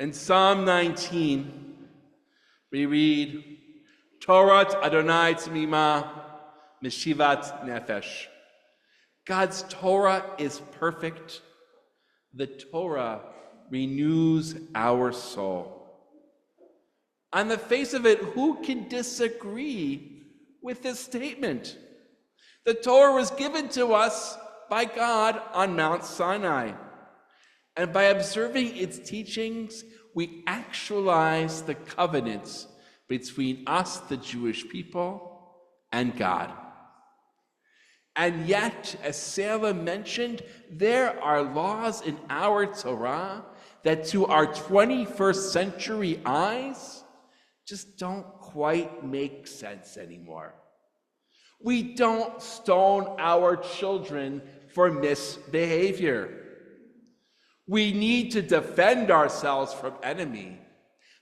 In Psalm 19, we read, Torat Adonai Tzmima Mishivat Nefesh. God's Torah is perfect. The Torah renews our soul. On the face of it, who can disagree with this statement? The Torah was given to us by God on Mount Sinai. And by observing its teachings, we actualize the covenants between us, the Jewish people, and God. And yet, as Sarah mentioned, there are laws in our Torah that to our 21st century eyes just don't quite make sense anymore. We don't stone our children for misbehavior. We need to defend ourselves from enemy,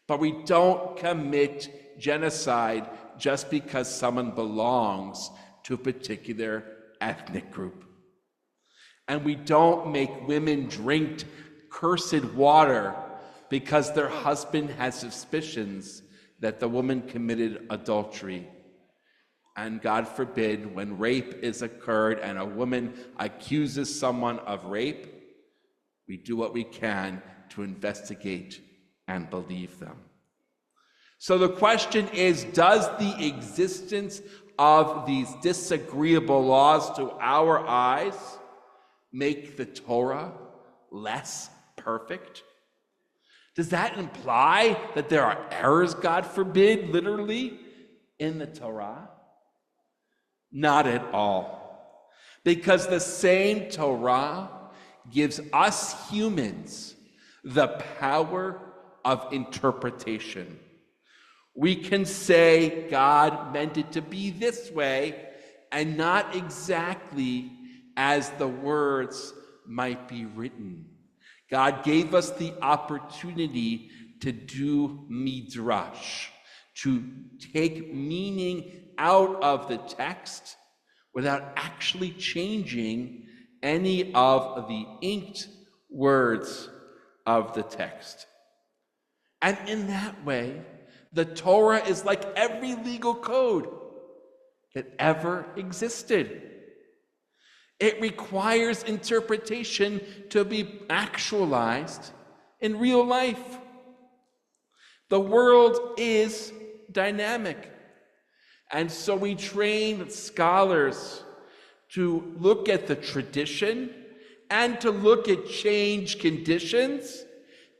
but we don't commit genocide just because someone belongs to a particular ethnic group. And we don't make women drink cursed water because their husband has suspicions that the woman committed adultery. And God forbid, when rape is occurred and a woman accuses someone of rape, we do what we can to investigate and believe them. So the question is, does the existence of these disagreeable laws to our eyes make the Torah less perfect? Does that imply that there are errors, God forbid, literally, in the Torah? Not at all. Because the same Torah gives us humans the power of interpretation. We can say God meant it to be this way and not exactly as the words might be written. God gave us the opportunity to do midrash, to take meaning out of the text without actually changing any of the inked words of the text. And in that way, the Torah is like every legal code that ever existed. It requires interpretation to be actualized in real life. The world is dynamic. And so we train scholars to look at the tradition and to look at change conditions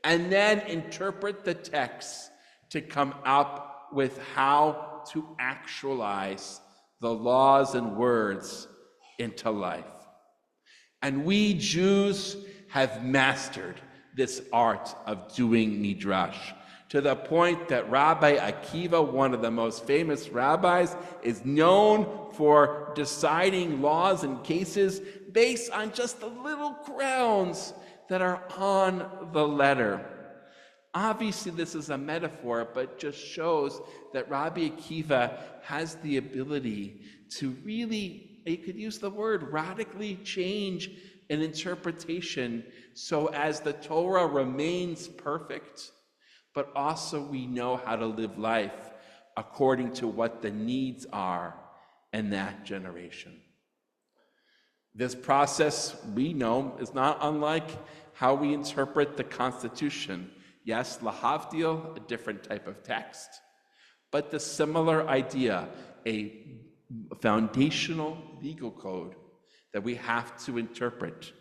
and then interpret the text to come up with how to actualize the laws and words into life. And we Jews have mastered this art of doing midrash to the point that Rabbi Akiva, one of the most famous rabbis, is known for deciding laws and cases based on just the little grounds that are on the letter. Obviously, this is a metaphor, but just shows that Rabbi Akiva has the ability to really, you could use the word, radically change an interpretation so as the Torah remains perfect, but also we know how to live life according to what the needs are in that generation. This process, we know, is not unlike how we interpret the Constitution. Yes, lahavdil, a different type of text, but the similar idea, a foundational legal code that we have to interpret.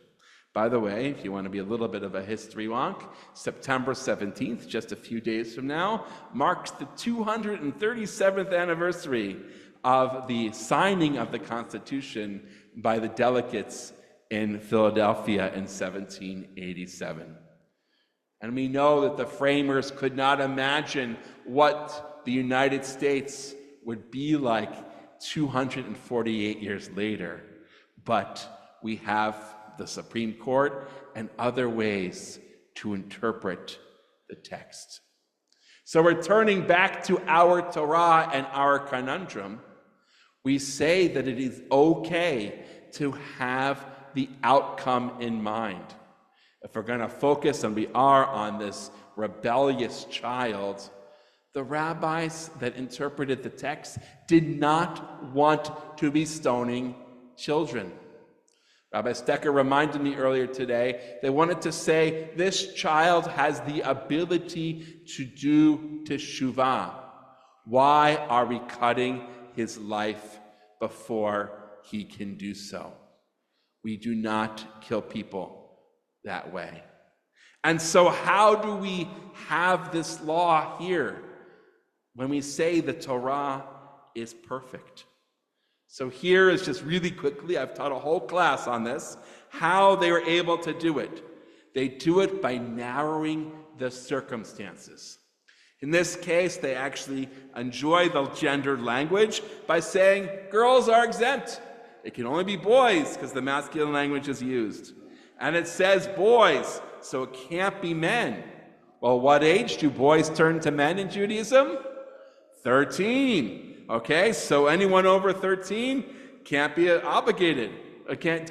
By the way, if you want to be a little bit of a history wonk, September 17th, just a few days from now, marks the 237th anniversary of the signing of the Constitution by the delegates in Philadelphia in 1787. And we know that the framers could not imagine what the United States would be like 248 years later. But we have the Supreme Court and other ways to interpret the text. So returning back to our Torah and our conundrum, we say that it is okay to have the outcome in mind. If we're going to focus, and we are, on this rebellious child, the rabbis that interpreted the text did not want to be stoning children. Rabbi Stecker reminded me earlier today, they wanted to say, this child has the ability to do teshuvah. Why are we cutting his life before he can do so? We do not kill people that way. And so how do we have this law here when we say the Torah is perfect? So here is just really quickly, I've taught a whole class on this, how they were able to do it. They do it by narrowing the circumstances. In this case, they actually enjoy the gendered language by saying girls are exempt. It can only be boys because the masculine language is used. And it says boys, so it can't be men. Well, what age do boys turn to men in Judaism? 13. Okay, so anyone over 13 can't be obligated. Can't.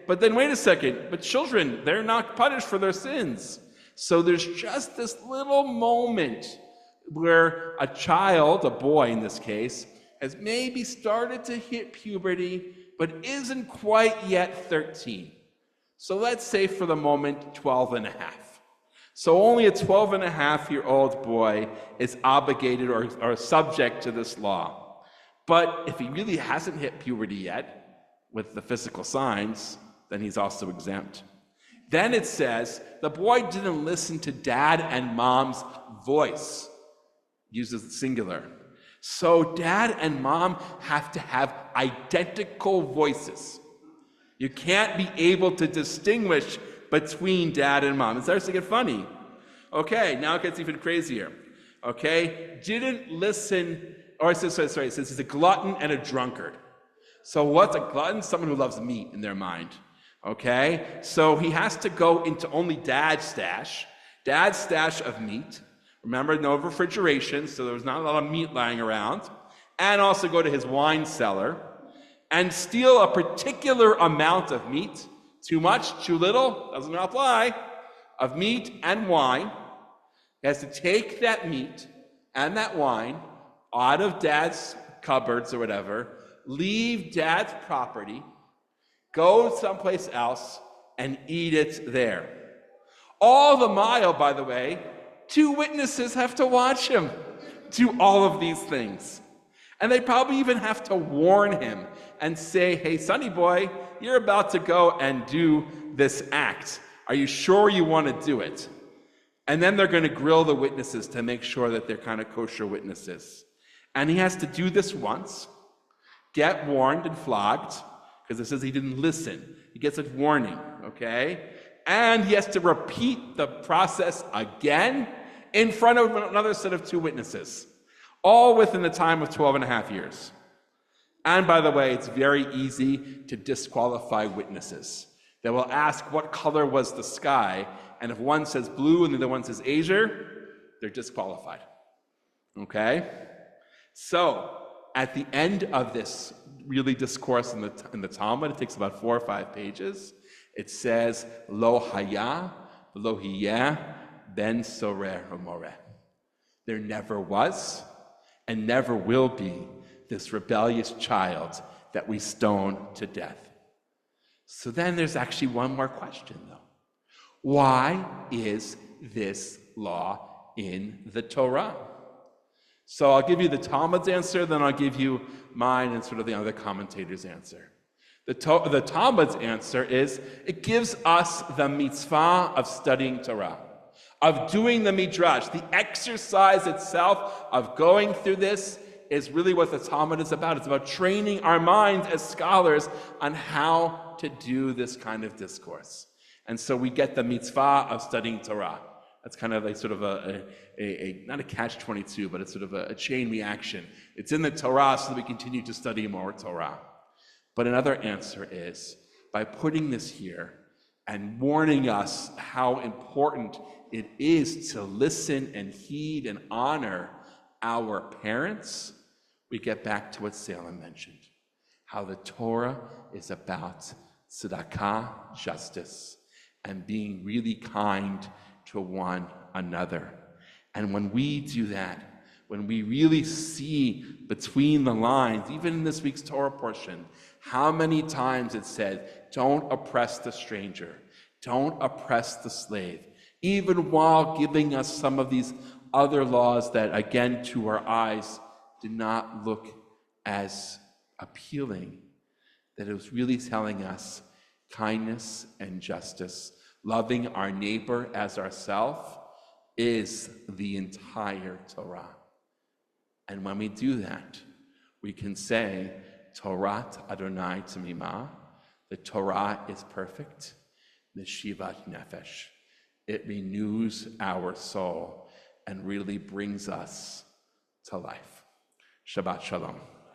But then wait a second, but children, they're not punished for their sins. So there's just this little moment where a child, a boy in this case, has maybe started to hit puberty, but isn't quite yet 13. So let's say for the moment 12 and a half. So only a 12 and a half year old boy is obligated or subject to this law. But if he really hasn't hit puberty yet with the physical signs, then he's also exempt. Then it says the boy didn't listen to dad and mom's voice. Uses the singular. So dad and mom have to have identical voices. You can't be able to distinguish between dad and mom. It starts to get funny. Okay, now it gets even crazier. Okay, didn't listen, or it says he's a glutton and a drunkard. So what's a glutton? Someone who loves meat in their mind. Okay, so he has to go into only dad's stash of meat. Remember, no refrigeration, so there was not a lot of meat lying around. And also go to his wine cellar and steal a particular amount of meat. Too much, too little, doesn't apply. Of meat and wine. He has to take that meat and that wine out of dad's cupboards or whatever, leave dad's property, go someplace else, and eat it there. All the while, by the way, 2 witnesses have to watch him do all of these things. And they probably even have to warn him and say, hey, sonny boy, you're about to go and do this act. Are you sure you want to do it? And then they're going to grill the witnesses to make sure that they're kind of kosher witnesses. And he has to do this once, get warned and flogged, because it says he didn't listen. He gets a warning, okay? And he has to repeat the process again in front of another set of 2 witnesses, all within the time of 12 and a half years. And by the way, it's very easy to disqualify witnesses. They will ask what color was the sky, and if one says blue and the other one says azure, they're disqualified. Okay? So, at the end of this really discourse in the Talmud, it takes about 4 or 5 pages, it says, Lo haya, lo hiyeh, ben sorer umoreh. There never was and never will be this rebellious child that we stone to death. So then there's actually one more question, though. Why is this law in the Torah? So I'll give you the Talmud's answer, then I'll give you mine and sort of the other commentators' answer. The Talmud's answer is, it gives us the mitzvah of studying Torah, of doing the midrash. The exercise itself of going through this is really what the Talmud is about. It's about training our minds as scholars on how to do this kind of discourse. And so we get the mitzvah of studying Torah. That's kind of like sort of not a catch-22, but it's sort of a chain reaction. It's in the Torah so that we continue to study more Torah. But another answer is, by putting this here and warning us how important it is to listen and heed and honor our parents, we get back to what Salem mentioned, how the Torah is about tzedakah, justice, and being really kind to one another. And when we do that, when we really see between the lines, even in this week's Torah portion, how many times it said, don't oppress the stranger, don't oppress the slave, even while giving us some of these other laws that, again, to our eyes, did not look as appealing, that it was really telling us kindness and justice, loving our neighbor as ourselves, is the entire Torah. And when we do that, we can say, Torat Adonai Tamima, the Torah is perfect, Meshivat Nefesh. It renews our soul and really brings us to life. Shabbat Shalom.